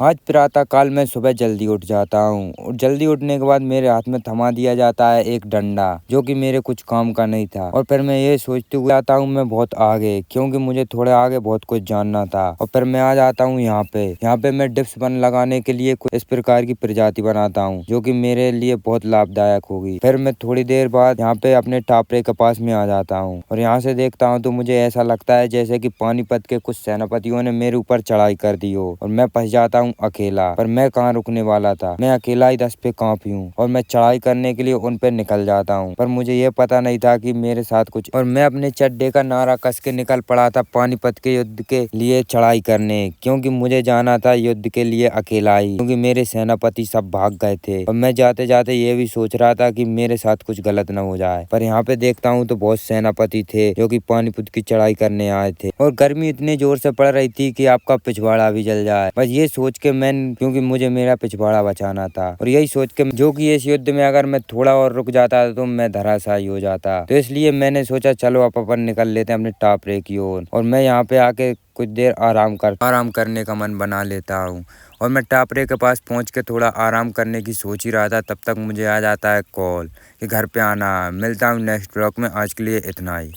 आज प्रातः काल मैं सुबह जल्दी उठ जाता हूँ और जल्दी उठने के बाद मेरे हाथ में थमा दिया जाता है एक डंडा, जो कि मेरे कुछ काम का नहीं था। और फिर मैं ये सोचते हुए आता हूँ मैं बहुत आगे, क्योंकि मुझे थोड़े आगे बहुत कुछ जानना था। और फिर मैं आ जाता हूँ यहाँ पे मैं डिप्स बन लगाने के लिए कुछ इस प्रकार की प्रजाति बनाता हूँ, जो कि मेरे लिए बहुत लाभदायक होगी। फिर मैं थोड़ी देर बाद यहाँ पे अपने टापरे के पास में आ जाता हूँ और यहाँ से देखता हूँ तो मुझे ऐसा लगता है जैसे कि पानीपत के कुछ सेनापतियों ने मेरे ऊपर चढ़ाई कर दी हो और मैं फंस जाता हूँ अकेला। पर मैं कहाँ रुकने वाला था, मैं अकेला ही दस पे कांपी हूँ और मैं चढ़ाई करने के लिए उन पे निकल जाता हूँ। पर मुझे ये पता नहीं था कि मेरे साथ कुछ, और मैं अपने चड्डे का नारा कस के निकल पड़ा था पानीपत के युद्ध के लिए चढ़ाई करने, क्योंकि मुझे जाना था युद्ध के लिए अकेला ही, क्योंकि मेरे सेनापति सब भाग गए थे। और मैं जाते जाते ये भी सोच रहा था कि मेरे साथ कुछ गलत न हो जाए। पर यहाँ पे देखता हूँ तो बहुत सेनापति थे जो कि पानीपत की चढ़ाई करने आए थे और गर्मी इतनी जोर से पड़ रही थी कि आपका पिछवाड़ा भी जल जाए। बस ये सोच के मैं, क्योंकि मुझे मेरा पिछवाड़ा बचाना था, और यही सोच के जो कि इस युद्ध में अगर मैं थोड़ा और रुक जाता तो मैं धराशायी हो जाता। तो इसलिए मैंने सोचा चलो अपन निकल लेते हैं अपने टापरे की ओर। और मैं यहाँ पे आके कुछ देर आराम करने का मन बना लेता हूँ। और मैं टापरे के पास पहुँच के थोड़ा आराम करने की सोच ही रहा था, तब तक मुझे आ जाता है कॉल कि घर पे आना। मिलता हूँ नेक्स्ट ब्लॉग में, आज के लिए इतना ही।